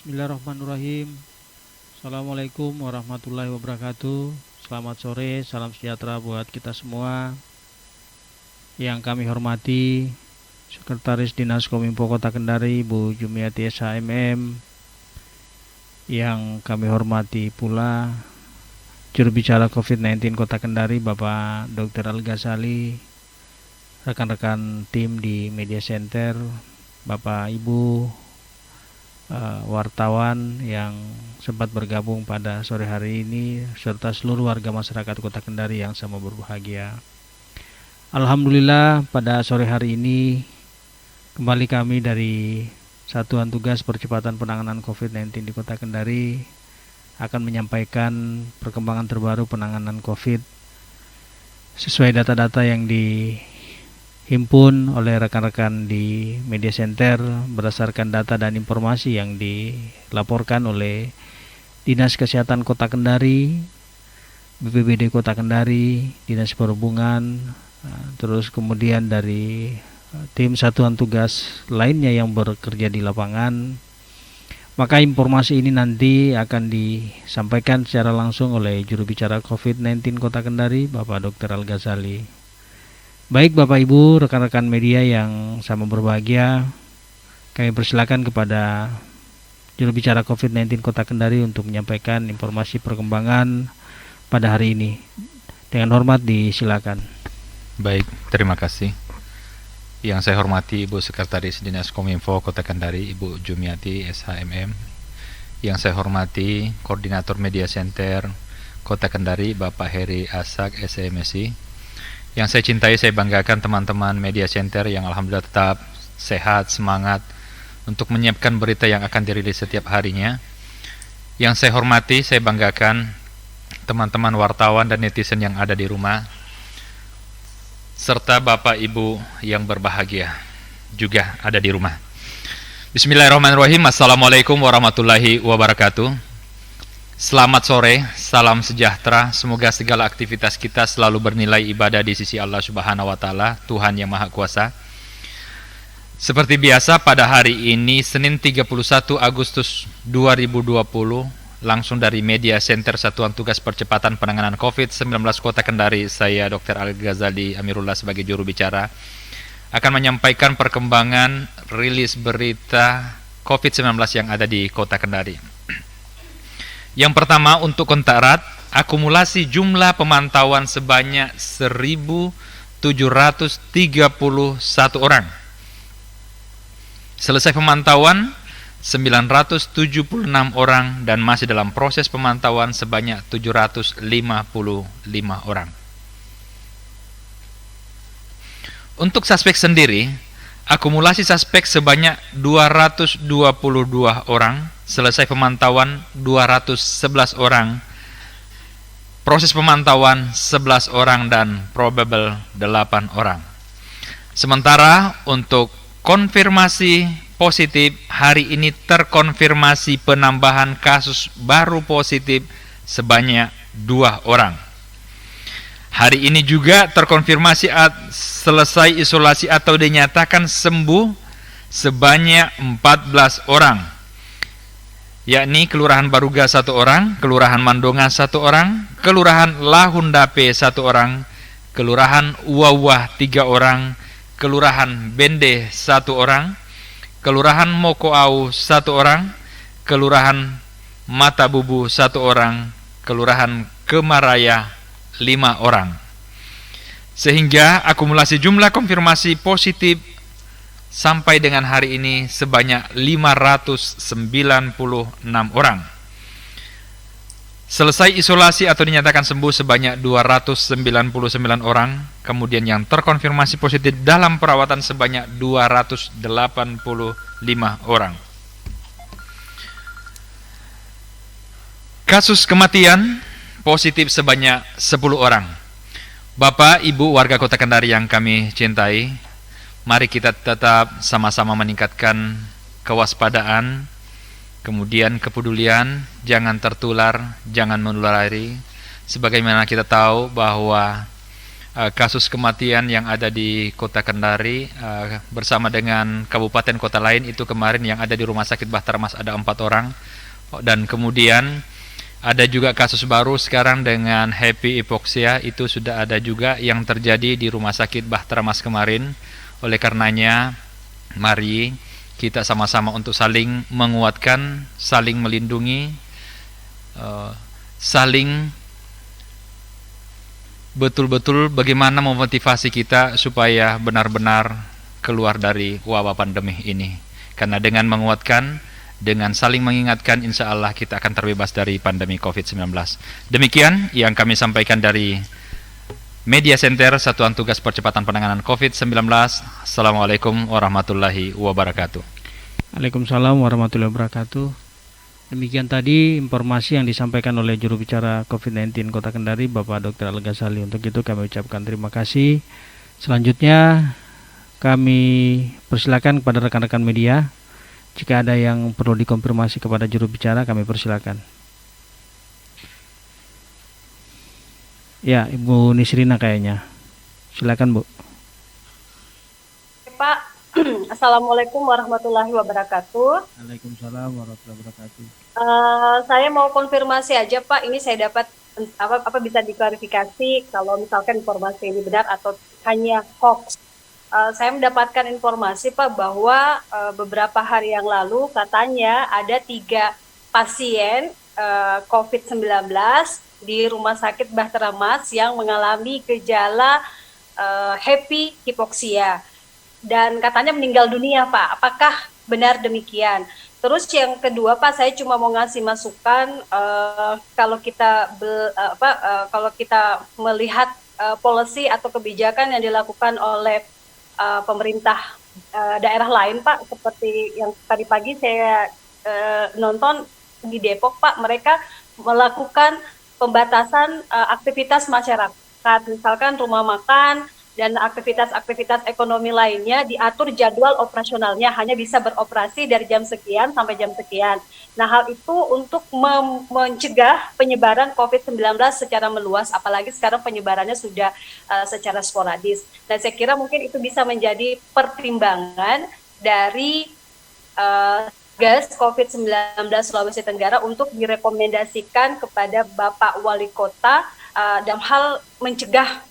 Bismillahirrahmanirrahim. Assalamualaikum warahmatullahi wabarakatuh. Selamat sore, salam sejahtera buat kita semua. Yang kami hormati Sekretaris Dinas Kominfo Kota Kendari Ibu Jumiati SHMM. Yang kami hormati pula juru bicara COVID-19 Kota Kendari Bapak Dr. Al-Ghazali, rekan-rekan tim di Media Center, Bapak Ibu wartawan yang sempat bergabung pada sore hari ini, serta seluruh warga masyarakat Kota Kendari yang sama berbahagia. Alhamdulillah, pada sore hari ini kembali kami dari Satuan Tugas Percepatan Penanganan COVID-19 di Kota Kendari akan menyampaikan perkembangan terbaru penanganan COVID sesuai data-data yang dihimpun oleh rekan-rekan di Media Center berdasarkan data dan informasi yang dilaporkan oleh Dinas Kesehatan Kota Kendari, BPBD Kota Kendari, Dinas Perhubungan, terus kemudian dari tim satuan tugas lainnya yang bekerja di lapangan. Maka informasi ini nanti akan disampaikan secara langsung oleh juru bicara COVID-19 Kota Kendari, Bapak Dr. Al-Ghazali. Baik Bapak Ibu, rekan-rekan media yang sama berbahagia, kami persilakan kepada juru bicara COVID-19 Kota Kendari untuk menyampaikan informasi perkembangan pada hari ini. Dengan hormat disilakan. Baik, terima kasih. Yang saya hormati Ibu Sekretaris Dinas Kominfo Kota Kendari Ibu Jumiati SHMM. Yang saya hormati Koordinator Media Center Kota Kendari Bapak Heri Asak SMSI. Yang saya cintai, saya banggakan teman-teman Media Center yang alhamdulillah tetap sehat, semangat untuk menyiapkan berita yang akan dirilis setiap harinya. Yang saya hormati, saya banggakan teman-teman wartawan dan netizen yang ada di rumah, serta Bapak Ibu yang berbahagia juga ada di rumah. Bismillahirrahmanirrahim. Assalamualaikum warahmatullahi wabarakatuh. Selamat sore, salam sejahtera. Semoga segala aktivitas kita selalu bernilai ibadah di sisi Allah Subhanahu wa Ta'ala, Tuhan yang Maha Kuasa. Seperti biasa, pada hari ini Senin 31 Agustus 2020, langsung dari Media Center Satuan Tugas Percepatan Penanganan COVID-19 Kota Kendari, saya Dr. Al-Ghazali Amirullah sebagai juru bicara akan menyampaikan perkembangan rilis berita COVID-19 yang ada di Kota Kendari. Yang pertama, untuk kontak erat, akumulasi jumlah pemantauan sebanyak 1.731 orang. Selesai pemantauan 976 orang dan masih dalam proses pemantauan sebanyak 755 orang. Untuk suspek sendiri, akumulasi suspek sebanyak 222 orang, selesai pemantauan 211 orang, proses pemantauan 11 orang dan probable 8 orang. Sementara untuk konfirmasi positif, hari ini terkonfirmasi penambahan kasus baru positif sebanyak 2 orang. Hari ini juga terkonfirmasi selesai isolasi atau dinyatakan sembuh sebanyak 14 orang, yakni Kelurahan Baruga 1 orang, Kelurahan Mandonga 1 orang, Kelurahan Lahundape 1 orang, Kelurahan Uwawah 3 orang, Kelurahan Bende 1 orang, Kelurahan Mokoau 1 orang, Kelurahan Matabubu 1 orang, Kelurahan Kemaraya 5 orang. Sehingga akumulasi jumlah konfirmasi positif sampai dengan hari ini sebanyak 596 orang. Selesai isolasi atau dinyatakan sembuh sebanyak 299 orang. Kemudian yang terkonfirmasi positif dalam perawatan sebanyak 285 orang. Kasus kematian positif sebanyak 10 orang. Bapak, Ibu, warga Kota Kendari yang kami cintai, mari kita tetap sama-sama meningkatkan kewaspadaan, kemudian kepedulian, jangan tertular, jangan menulari. Sebagaimana kita tahu bahwa kasus kematian yang ada di Kota Kendari bersama dengan kabupaten kota lain itu kemarin yang ada di Rumah Sakit Bahtera Mas ada 4 orang, dan kemudian ada juga kasus baru sekarang dengan Happy Hypoxia, itu sudah ada juga yang terjadi di Rumah Sakit Bahtera Mas kemarin. Oleh karenanya mari kita sama-sama untuk saling menguatkan, saling melindungi, saling betul-betul bagaimana memotivasi kita supaya benar-benar keluar dari wabah pandemi ini. Karena dengan menguatkan, dengan saling mengingatkan, insya Allah kita akan terbebas dari pandemi COVID-19. Demikian yang kami sampaikan dari Media Center Satuan Tugas Percepatan Penanganan COVID-19. Assalamualaikum warahmatullahi wabarakatuh. Waalaikumsalam warahmatullahi wabarakatuh. Demikian tadi informasi yang disampaikan oleh juru bicara COVID-19 Kota Kendari, Bapak Dr. Al-Ghazali. Untuk itu kami ucapkan terima kasih. Selanjutnya kami persilakan kepada rekan-rekan media. Jika ada yang perlu dikonfirmasi kepada juru bicara, kami persilakan. Ya, Ibu Nisrina kayaknya. Silakan, Bu. Pak, Assalamualaikum warahmatullahi wabarakatuh. Waalaikumsalam warahmatullahi wabarakatuh. Saya mau konfirmasi aja Pak, ini saya dapat apa bisa diklarifikasi kalau misalkan informasi ini benar atau hanya hoax. Saya mendapatkan informasi Pak bahwa beberapa hari yang lalu katanya ada 3 pasien COVID-19 di Rumah Sakit Bahtera Mas yang mengalami gejala Happy Hypoxia dan katanya meninggal dunia Pak. Apakah benar demikian? Terus yang kedua Pak, saya cuma mau ngasih masukan kalau kita melihat policy atau kebijakan yang dilakukan oleh pemerintah daerah lain Pak, seperti yang tadi pagi saya nonton di Depok Pak, mereka melakukan pembatasan aktivitas masyarakat, misalkan rumah makan dan aktivitas-aktivitas ekonomi lainnya diatur jadwal operasionalnya hanya bisa beroperasi dari jam sekian sampai jam sekian. Nah, hal itu untuk mencegah penyebaran COVID-19 secara meluas, apalagi sekarang penyebarannya sudah secara sporadis. Dan saya kira mungkin itu bisa menjadi pertimbangan dari Satgas COVID-19 Sulawesi Tenggara untuk direkomendasikan kepada Bapak Wali Kota dalam hal mencegah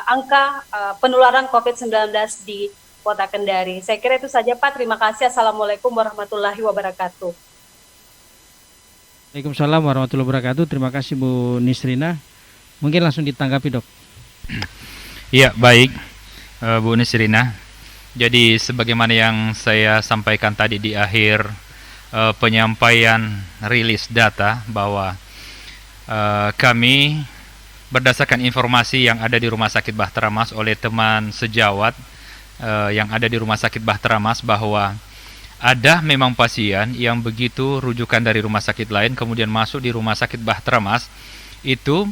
angka penularan COVID-19 di Kota Kendari. Saya kira itu saja Pak. Terima kasih. Assalamualaikum warahmatullahi wabarakatuh. Waalaikumsalam warahmatullahi wabarakatuh. Terima kasih Bu Nisrina. Mungkin langsung ditanggapi Dok. Iya, baik Bu Nisrina. Jadi sebagaimana yang saya sampaikan tadi di akhir penyampaian rilis data bahwa kami berdasarkan informasi yang ada di Rumah Sakit Bahtera Mas oleh teman sejawat yang ada di Rumah Sakit Bahtera Mas bahwa ada memang pasien yang begitu rujukan dari rumah sakit lain kemudian masuk di Rumah Sakit Bahtera Mas itu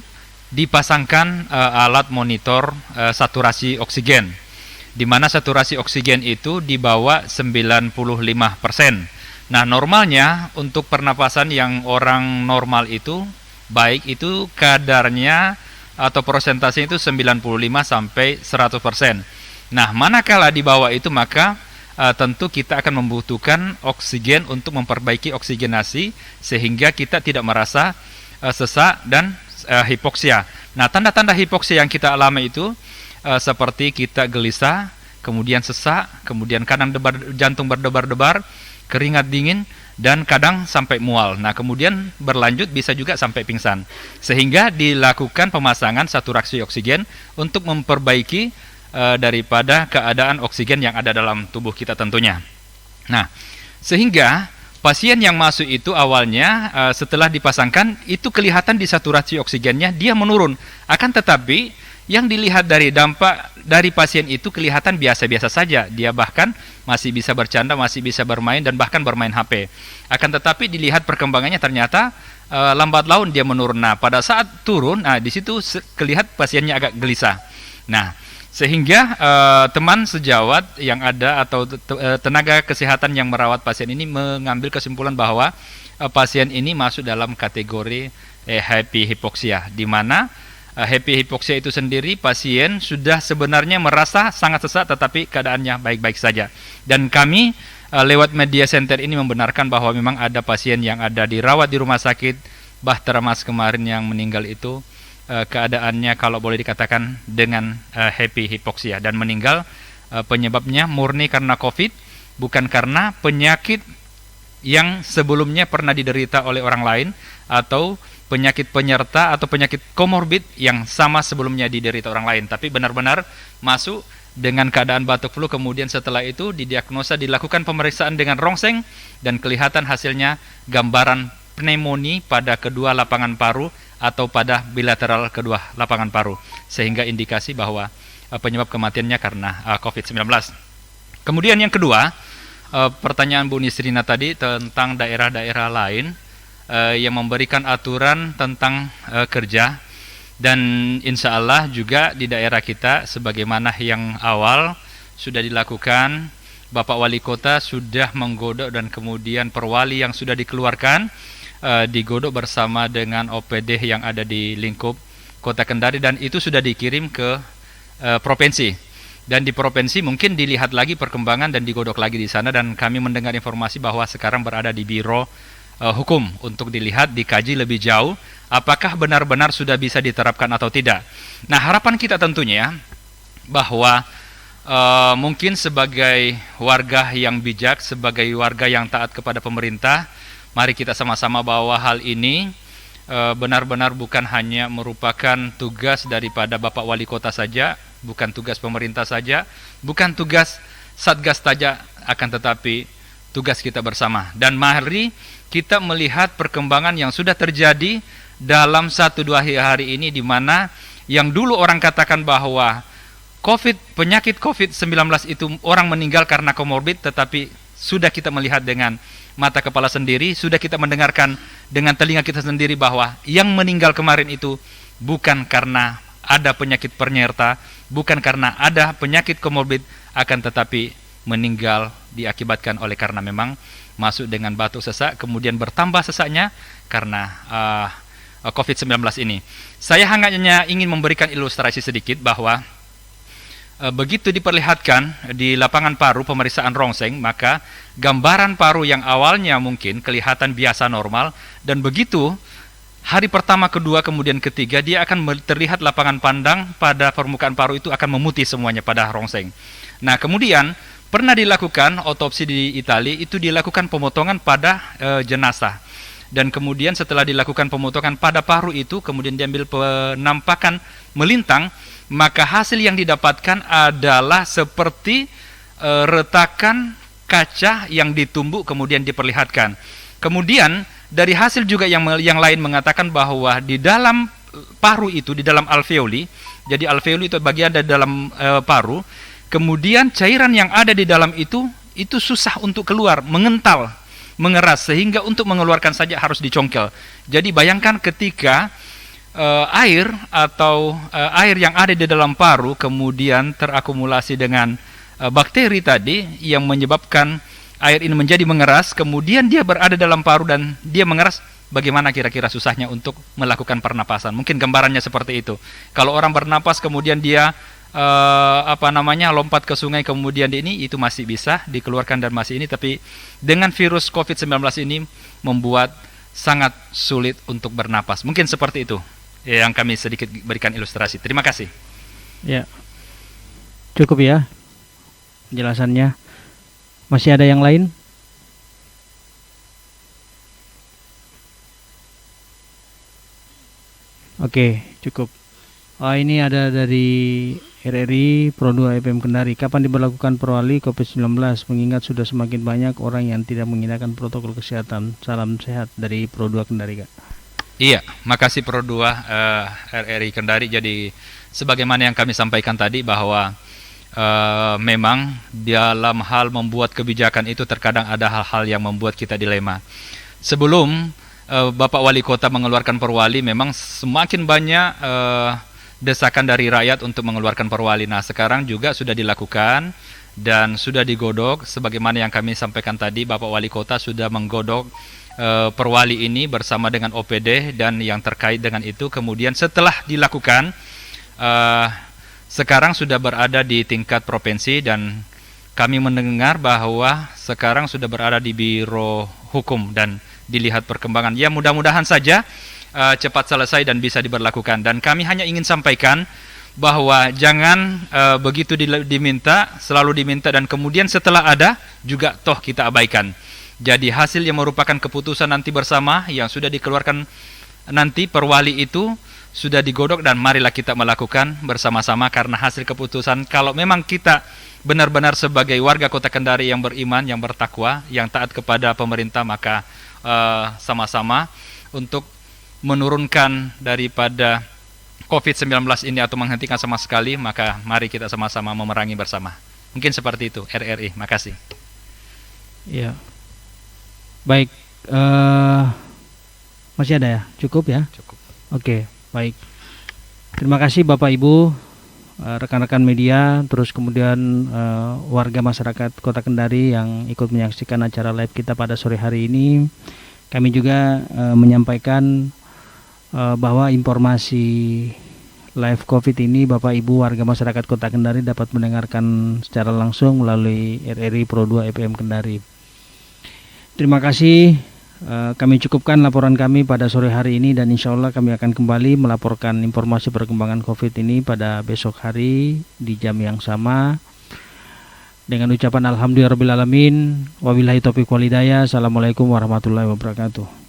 dipasangkan alat monitor saturasi oksigen, di mana saturasi oksigen itu di bawah 95%. Nah, normalnya untuk pernapasan yang orang normal itu baik itu kadarnya atau persentase itu 95 sampai 100%. Nah, manakala di bawah itu maka tentu kita akan membutuhkan oksigen untuk memperbaiki oksigenasi sehingga kita tidak merasa sesak dan hipoksia. Nah, tanda-tanda hipoksia yang kita alami itu seperti kita gelisah, kemudian sesak, kemudian kadang jantung berdebar-debar, keringat dingin, dan kadang sampai mual. Nah, kemudian berlanjut bisa juga sampai pingsan. Sehingga dilakukan pemasangan saturasi oksigen untuk memperbaiki daripada keadaan oksigen yang ada dalam tubuh kita tentunya. Nah, sehingga pasien yang masuk itu awalnya setelah dipasangkan itu kelihatan di saturasi oksigennya dia menurun. Akan tetapi yang dilihat dari dampak dari pasien itu kelihatan biasa-biasa saja. Dia bahkan masih bisa bercanda, masih bisa bermain dan bahkan bermain HP. Akan tetapi dilihat perkembangannya ternyata lambat laun dia menurun. Nah, pada saat turun, di situ kelihatan pasiennya agak gelisah. Nah, sehingga teman sejawat yang ada atau tenaga kesehatan yang merawat pasien ini mengambil kesimpulan bahwa pasien ini masuk dalam kategori happy hypoxia, di mana happy hipoksia itu sendiri, pasien sudah sebenarnya merasa sangat sesak tetapi keadaannya baik-baik saja. Dan kami lewat media center ini membenarkan bahwa memang ada pasien yang ada dirawat di rumah sakit Bahtera Mas kemarin yang meninggal itu keadaannya kalau boleh dikatakan dengan happy hipoksia dan meninggal penyebabnya murni karena COVID, bukan karena penyakit yang sebelumnya pernah diderita oleh orang lain atau penyakit penyerta atau penyakit komorbid yang sama sebelumnya diderita orang lain, tapi benar-benar masuk dengan keadaan batuk flu. Kemudian setelah itu didiagnosa, dilakukan pemeriksaan dengan rongseng dan kelihatan hasilnya gambaran pneumonia pada kedua lapangan paru atau pada bilateral kedua lapangan paru, sehingga indikasi bahwa penyebab kematiannya karena COVID-19. Kemudian yang kedua, pertanyaan Bu Nisrina tadi tentang daerah-daerah lain yang memberikan aturan tentang kerja, dan insya Allah juga di daerah kita sebagaimana yang awal sudah dilakukan, Bapak Wali Kota sudah menggodok dan kemudian perwali yang sudah dikeluarkan digodok bersama dengan OPD yang ada di lingkup Kota Kendari, dan itu sudah dikirim ke provinsi, dan di provinsi mungkin dilihat lagi perkembangan dan digodok lagi di sana, dan kami mendengar informasi bahwa sekarang berada di Biro Hukum untuk dilihat, dikaji lebih jauh apakah benar-benar sudah bisa diterapkan atau tidak. Nah, harapan kita tentunya bahwa mungkin sebagai warga yang bijak, sebagai warga yang taat kepada pemerintah, mari kita sama-sama bahwa hal ini benar-benar bukan hanya merupakan tugas daripada Bapak Wali Kota saja, bukan tugas pemerintah saja, bukan tugas Satgas saja, akan tetapi tugas kita bersama. Dan mari kita melihat perkembangan yang sudah terjadi dalam 1-2 hari ini, di mana yang dulu orang katakan bahwa penyakit COVID-19 itu orang meninggal karena komorbid, tetapi sudah kita melihat dengan mata kepala sendiri, sudah kita mendengarkan dengan telinga kita sendiri bahwa yang meninggal kemarin itu bukan karena ada penyakit penyerta, bukan karena ada penyakit komorbid, akan tetapi meninggal diakibatkan oleh karena memang masuk dengan batuk sesak, kemudian bertambah sesaknya karena COVID-19 ini. Saya hanya ingin memberikan ilustrasi sedikit bahwa begitu diperlihatkan di lapangan paru pemeriksaan rongseng, maka gambaran paru yang awalnya mungkin kelihatan biasa normal, dan begitu hari pertama, kedua, kemudian ketiga, dia akan terlihat lapangan pandang pada permukaan paru itu akan memutih semuanya pada rongseng. Nah, kemudian pernah dilakukan otopsi di Italia, itu dilakukan pemotongan pada jenazah, dan kemudian setelah dilakukan pemotongan pada paru itu, kemudian diambil penampakan melintang, maka hasil yang didapatkan adalah seperti retakan kaca yang ditumbuk kemudian diperlihatkan. Kemudian dari hasil juga yang lain mengatakan bahwa di dalam paru itu, di dalam alveoli, jadi alveoli itu bagian dari dalam paru, kemudian cairan yang ada di dalam itu susah untuk keluar, mengental, mengeras, sehingga untuk mengeluarkan saja harus dicongkel. Jadi bayangkan ketika air atau air yang ada di dalam paru kemudian terakumulasi dengan bakteri tadi yang menyebabkan air ini menjadi mengeras, kemudian dia berada dalam paru dan dia mengeras, bagaimana kira-kira susahnya untuk melakukan pernapasan. Mungkin gambarannya seperti itu. Kalau orang bernapas kemudian dia lompat ke sungai kemudian itu masih bisa dikeluarkan dan masih ini, tapi dengan virus COVID-19 ini membuat sangat sulit untuk bernapas. Mungkin seperti itu yang kami sedikit berikan ilustrasi. Terima kasih. Ya, cukup ya penjelasannya. Masih ada yang lain? Oke, cukup. Ini ada dari RRI Pro 2 FM Kendari. Kapan diberlakukan perwali COVID-19? Mengingat sudah semakin banyak orang yang tidak menggunakan protokol kesehatan. Salam sehat dari Pro 2 Kendari, Kak. Iya, makasih Pro 2 RRI Kendari. Jadi sebagaimana yang kami sampaikan tadi bahwa memang dalam hal membuat kebijakan itu terkadang ada hal-hal yang membuat kita dilema. Sebelum Bapak Wali Kota mengeluarkan perwali, memang semakin banyak desakan dari rakyat untuk mengeluarkan perwali. Nah, sekarang juga sudah dilakukan dan sudah digodok sebagaimana yang kami sampaikan tadi. Bapak Wali Kota sudah menggodok Perwali ini bersama dengan OPD dan yang terkait dengan itu. Kemudian setelah dilakukan, sekarang sudah berada di tingkat provinsi dan kami mendengar bahwa sekarang sudah berada di Biro Hukum dan dilihat perkembangan. Ya, mudah-mudahan saja cepat selesai dan bisa diberlakukan. Dan kami hanya ingin sampaikan bahwa jangan begitu diminta, selalu diminta dan kemudian setelah ada juga toh kita abaikan. Jadi hasil yang merupakan keputusan nanti bersama yang sudah dikeluarkan nanti perwali itu sudah digodok dan marilah kita melakukan bersama-sama, karena hasil keputusan kalau memang kita benar-benar sebagai warga Kota Kendari yang beriman, yang bertakwa, yang taat kepada pemerintah, maka sama-sama untuk menurunkan daripada COVID-19 ini atau menghentikan sama sekali, maka mari kita sama-sama memerangi bersama. Mungkin seperti itu, RRI. Makasih. Ya. Baik, masih ada ya? Cukup ya? Cukup. Oke, baik. Terima kasih Bapak Ibu, rekan-rekan media, terus kemudian warga masyarakat Kota Kendari yang ikut menyaksikan acara live kita pada sore hari ini. Kami juga menyampaikan bahwa informasi live COVID ini Bapak Ibu warga masyarakat Kota Kendari dapat mendengarkan secara langsung melalui RRI Pro 2 FM Kendari. Terima kasih, kami cukupkan laporan kami pada sore hari ini dan insya Allah kami akan kembali melaporkan informasi perkembangan COVID ini pada besok hari di jam yang sama dengan ucapan alhamdulillahirabbil alamin, wabillahi taufiq wal hidayah. Assalamualaikum warahmatullahi wabarakatuh.